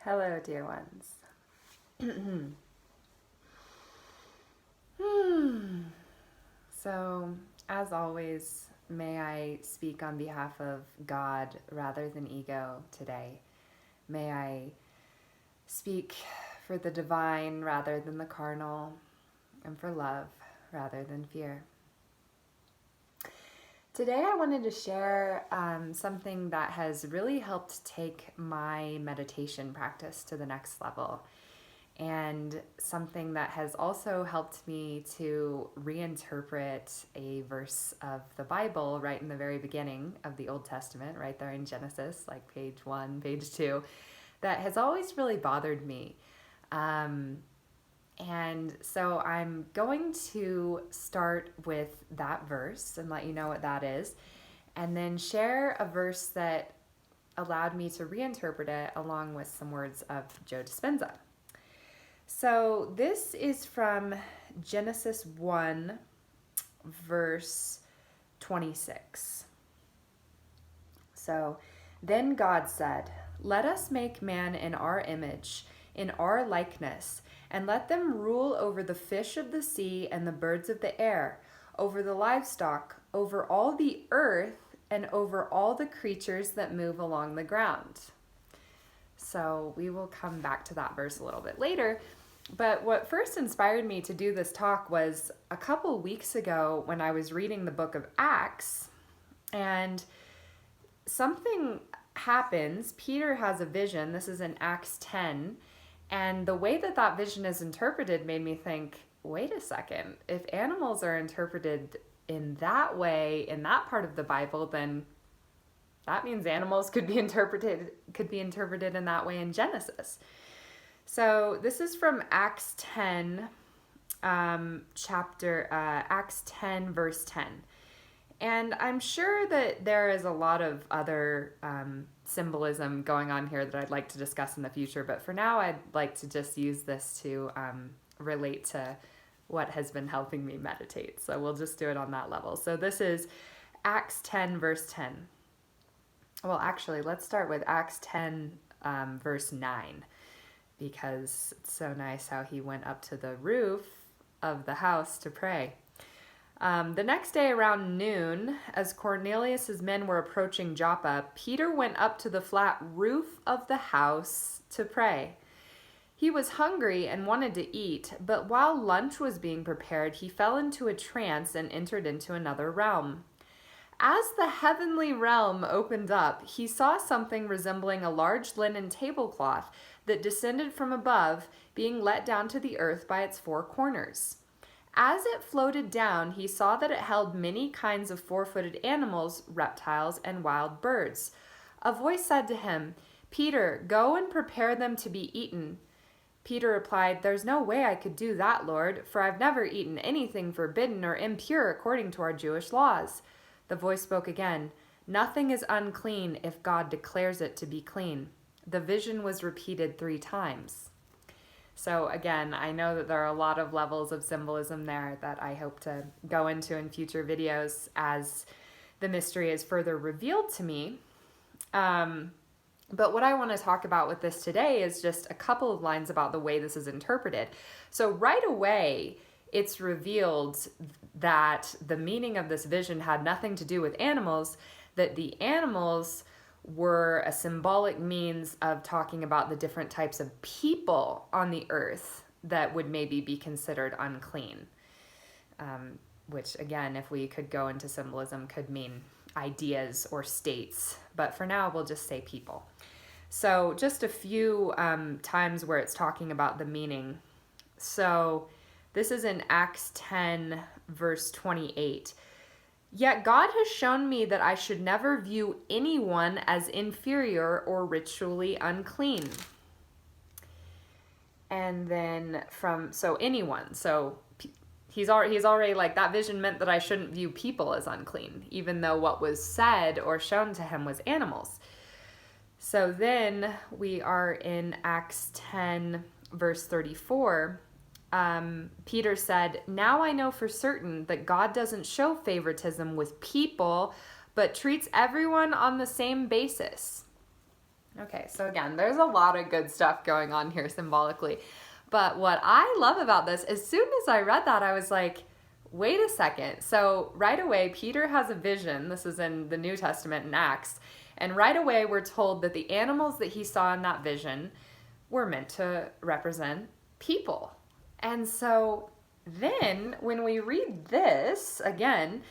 Hello, dear ones. So, as always, may I speak on behalf of God rather than ego today. May I speak for the divine rather than the carnal, and for love rather than fear. Today, I wanted to share something that has really helped take my meditation practice to the next level, and something that has also helped me to reinterpret a verse of the Bible right in the very beginning of the Old Testament, right there in Genesis, like page 1, page 2, that has always really bothered me. And so I'm going to start with that verse and let you know what that is, and then share a verse that allowed me to reinterpret it along with some words of Joe Dispenza. So this is from Genesis 1, verse 26. So, then God said, "Let us make man in our image, in our likeness, and let them rule over the fish of the sea and the birds of the air, over the livestock, over all the earth, and over all the creatures that move along the ground." So we will come back to that verse a little bit later. But what first inspired me to do this talk was a couple weeks ago when I was reading the book of Acts, and something happens. Peter has a vision. This is in Acts 10. And the way that that vision is interpreted made me think, wait a second, if animals are interpreted in that way, in that part of the Bible, then that means animals could be interpreted in that way in Genesis. So this is from Acts 10, Acts 10, verse 10. And I'm sure that there is a lot of other symbolism going on here that I'd like to discuss in the future, but for now I'd like to just use this to relate to what has been helping me meditate. So we'll just do it on that level. So this is Acts 10, verse 10. Well, actually, let's start with Acts 10, verse 9. Because it's so nice how he went up to the roof of the house to pray. The next day around noon, as Cornelius's men were approaching Joppa, Peter went up to the flat roof of the house to pray. He was hungry and wanted to eat, but while lunch was being prepared, he fell into a trance and entered into another realm. As the heavenly realm opened up, he saw something resembling a large linen tablecloth that descended from above, being let down to the earth by its four corners. As it floated down, he saw that it held many kinds of four-footed animals, reptiles, and wild birds. A voice said to him, "Peter, go and prepare them to be eaten." Peter replied, "There's no way I could do that, Lord, for I've never eaten anything forbidden or impure according to our Jewish laws." The voice spoke again, "Nothing is unclean if God declares it to be clean." The vision was repeated 3 times. So again, I know that there are a lot of levels of symbolism there that I hope to go into in future videos as the mystery is further revealed to me. But what I want to talk about with this today is just a couple of lines about the way this is interpreted. So right away, it's revealed that the meaning of this vision had nothing to do with animals, that the animals were a symbolic means of talking about the different types of people on the earth that would maybe be considered unclean. Which, again, if we could go into symbolism, could mean ideas or states. But for now, we'll just say people. So just a few times where it's talking about the meaning. So this is in Acts 10, verse 28. "Yet God has shown me that I should never view anyone as inferior or ritually unclean." And then anyone. So he's already like, that vision meant that I shouldn't view people as unclean, even though what was said or shown to him was animals. So then we are in Acts 10, verse 34. Peter said, "Now I know for certain that God doesn't show favoritism with people, but treats everyone on the same basis." Okay, so again, there's a lot of good stuff going on here symbolically. But what I love about this, as soon as I read that, I was like, wait a second. So right away, Peter has a vision. This is in the New Testament in Acts. And right away, we're told that the animals that he saw in that vision were meant to represent people. And so then when we read this again,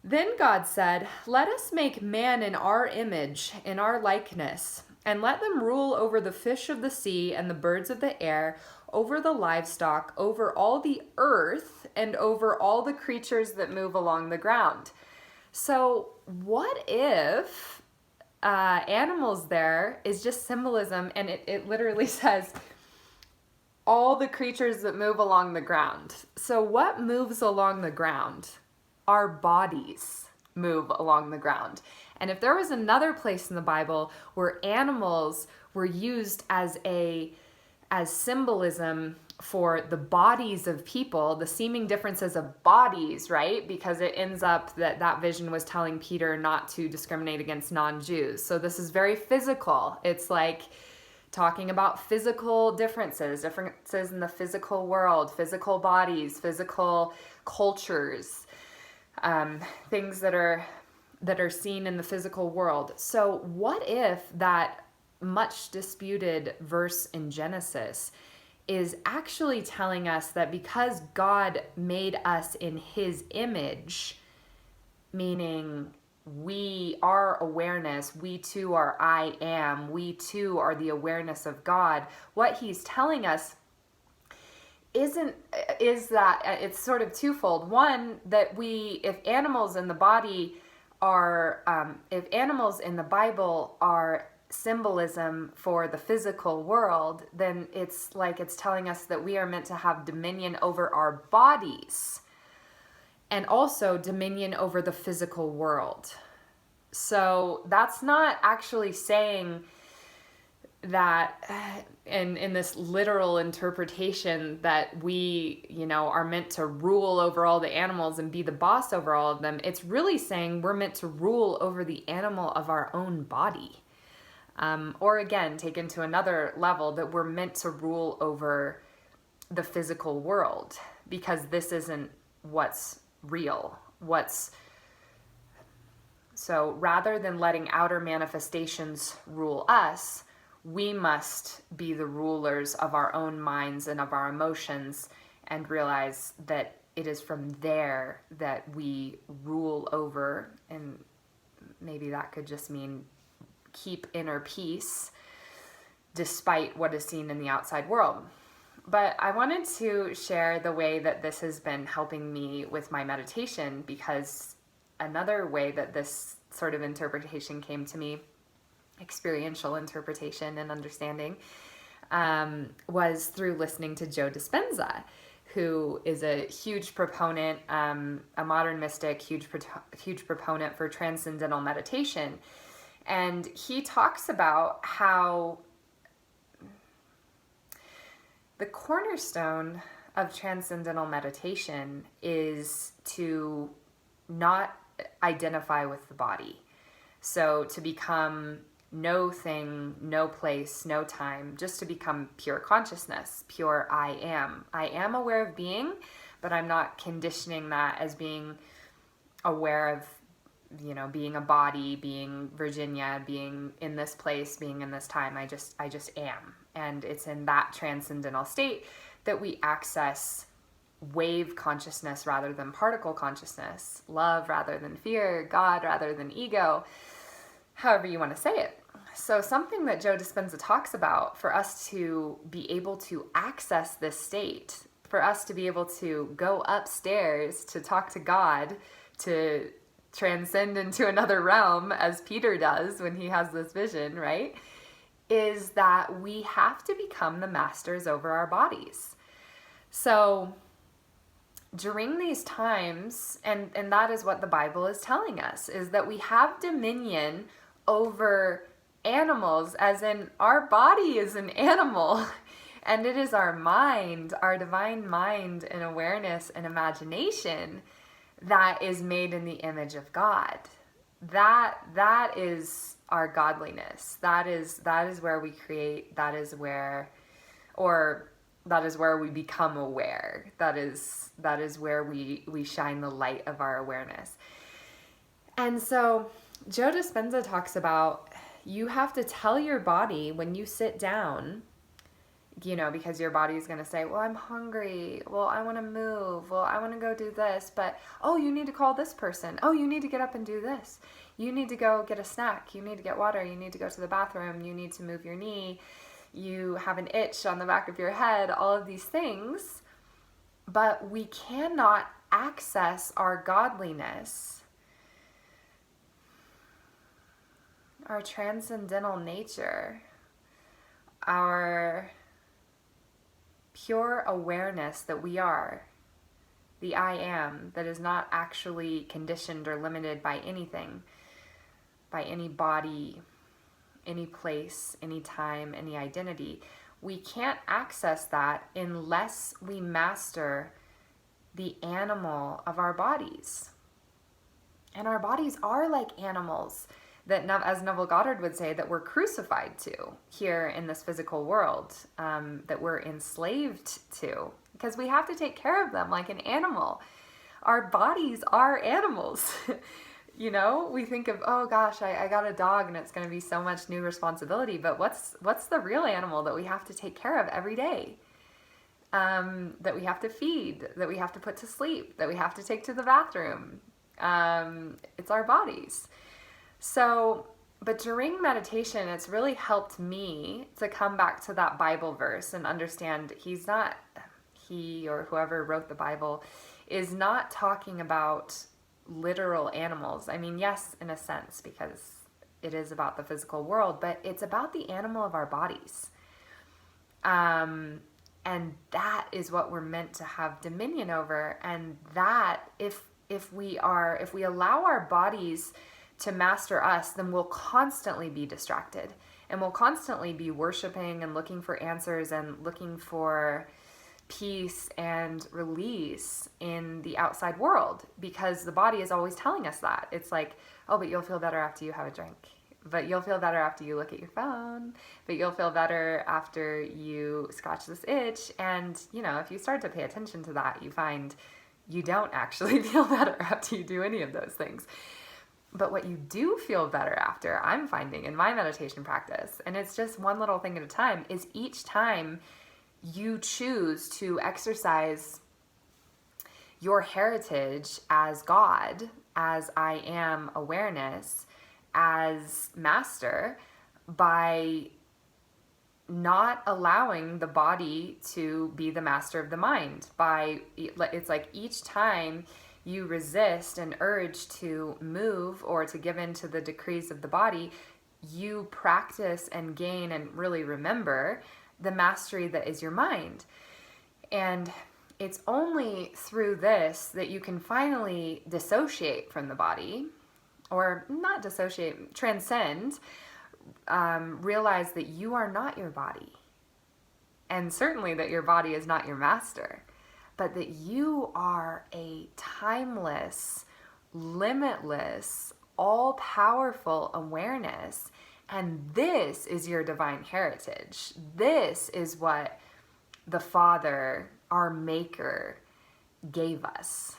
then God said, "Let us make man in our image, in our likeness, and let them rule over the fish of the sea and the birds of the air, over the livestock, over all the earth, and over all the creatures that move along the ground." So what if animals there is just symbolism, and it literally says all the creatures that move along the ground. So what moves along the ground? Our bodies move along the ground. And if there was another place in the Bible where animals were used as symbolism for the bodies of people, the seeming differences of bodies, right? Because it ends up that vision was telling Peter not to discriminate against non-Jews. So this is very physical. It's like talking about physical differences in the physical world, physical bodies, physical cultures, things that are seen in the physical world. So what if that much disputed verse in Genesis is actually telling us that because God made us in his image, meaning our awareness, we too are I am, we too are the awareness of God, what he's telling us is that it's sort of twofold. One, that if animals in the Bible are symbolism for the physical world, then it's telling us that we are meant to have dominion over our bodies and also dominion over the physical world. So that's not actually saying that in this literal interpretation that we, are meant to rule over all the animals and be the boss over all of them. It's really saying we're meant to rule over the animal of our own body. Or again, taken to another level, that we're meant to rule over the physical world, because this isn't what's real. So rather than letting outer manifestations rule us, we must be the rulers of our own minds and of our emotions, and realize that it is from there that we rule over, and maybe that could just mean keep inner peace despite what is seen in the outside world. But I wanted to share the way that this has been helping me with my meditation, because another way that this sort of interpretation came to me, experiential interpretation and understanding, was through listening to Joe Dispenza, who is a huge proponent, a modern mystic, huge proponent for transcendental meditation. And he talks about how the cornerstone of transcendental meditation is to not identify with the body. So to become no thing, no place, no time, just to become pure consciousness, pure I am. I am aware of being, but I'm not conditioning that as being aware of, being a body, being Virginia, being in this place, being in this time. I just am. And it's in that transcendental state that we access wave consciousness rather than particle consciousness, love rather than fear, God rather than ego, however you want to say it. So something that Joe Dispenza talks about, for us to be able to access this state, for us to be able to go upstairs to talk to God, to transcend into another realm, as Peter does when he has this vision, right, is that we have to become the masters over our bodies. So during these times, and that is what the Bible is telling us, is that we have dominion over animals, as in our body is an animal, and it is our mind, our divine mind and awareness and imagination that is made in the image of God. That is our godliness. That is where we create, that is where we become aware. That is where we shine the light of our awareness. And so Joe Dispenza talks about, you have to tell your body when you sit down, because your body is going to say, well, I'm hungry. Well, I want to move. Well, I want to go do this. But, oh, you need to call this person. Oh, you need to get up and do this. You need to go get a snack. You need to get water. You need to go to the bathroom. You need to move your knee. You have an itch on the back of your head. All of these things. But we cannot access our godliness, our transcendental nature, our pure awareness that we are, the I am, that is not actually conditioned or limited by anything, by any body, any place, any time, any identity. We can't access that unless we master the animal of our bodies. And our bodies are like animals that, as Neville Goddard would say, that we're crucified to here in this physical world, that we're enslaved to, because we have to take care of them like an animal. Our bodies are animals. We think of, oh gosh, I got a dog and it's going to be so much new responsibility, but what's the real animal that we have to take care of every day? That we have to feed, that we have to put to sleep, that we have to take to the bathroom. It's our bodies. So, but during meditation, it's really helped me to come back to that Bible verse and understand he or whoever wrote the Bible is not talking about literal animals. I mean, yes, in a sense, because it is about the physical world, but it's about the animal of our bodies. And that is what we're meant to have dominion over. And that if we allow our bodies to master us, then we'll constantly be distracted, and we'll constantly be worshiping and looking for answers and looking for peace and release in the outside world, because the body is always telling us that. It's like, oh, but you'll feel better after you have a drink. But you'll feel better after you look at your phone. But you'll feel better after you scratch this itch. And, if you start to pay attention to that, you find you don't actually feel better after you do any of those things. But what you do feel better after, I'm finding in my meditation practice, and it's just one little thing at a time, is each time you choose to exercise your heritage as God, as I am awareness, as master, by not allowing the body to be the master of the mind. It's like each time you resist an urge to move or to give in to the decrees of the body, you practice and gain and really remember the mastery that is your mind. And it's only through this that you can finally dissociate from the body, or not dissociate, transcend, realize that you are not your body. And certainly that your body is not your master, but that you are a timeless, limitless, all-powerful awareness. And this is your divine heritage. This is what the Father, our Maker, gave us.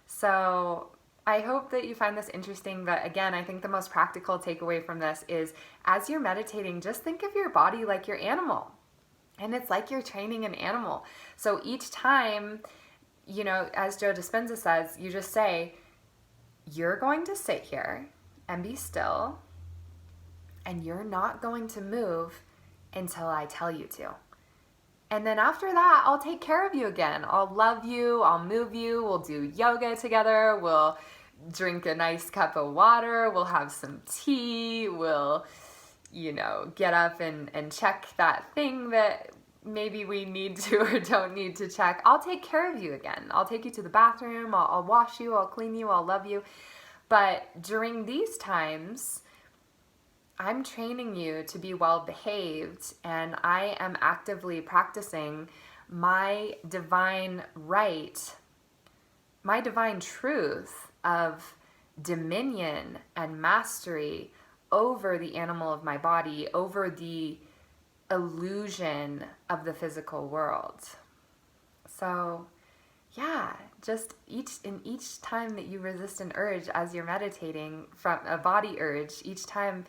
So I hope that you find this interesting. But again, I think the most practical takeaway from this is, as you're meditating, just think of your body like your animal. And it's like you're training an animal. So each time, as Joe Dispenza says, you just say, you're going to sit here and be still, and you're not going to move until I tell you to. And then after that, I'll take care of you again. I'll love you. I'll move you. We'll do yoga together. We'll drink a nice cup of water. We'll have some tea. We'll get up and check that thing that maybe we need to or don't need to check. I'll take care of you again. I'll take you to the bathroom. I'll wash you. I'll clean you. I'll love you. But during these times, I'm training you to be well behaved, and I am actively practicing my divine right, my divine truth of dominion and mastery over the animal of my body, over the illusion of the physical world. So yeah, just each time that you resist an urge as you're meditating, from a body urge, each time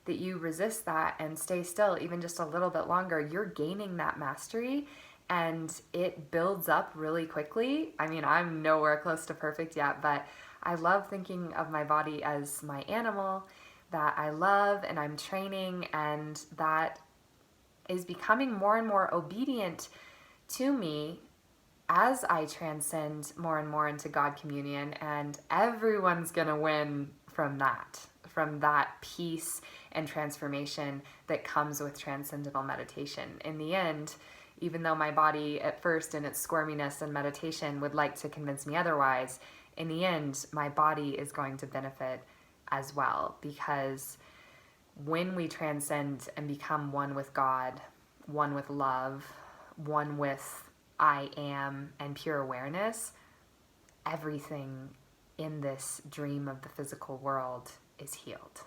that you resist that and stay still even just a little bit longer, you're gaining that mastery, and it builds up really quickly. I mean, I'm nowhere close to perfect yet, but I love thinking of my body as my animal that I love and I'm training, and that is becoming more and more obedient to me as I transcend more and more into God communion. And everyone's gonna win from that peace and transformation that comes with transcendental meditation. In the end, even though my body at first in its squirminess and meditation would like to convince me otherwise, in the end, my body is going to benefit as well, because when we transcend and become one with God, one with love, one with I am and pure awareness, everything in this dream of the physical world is healed.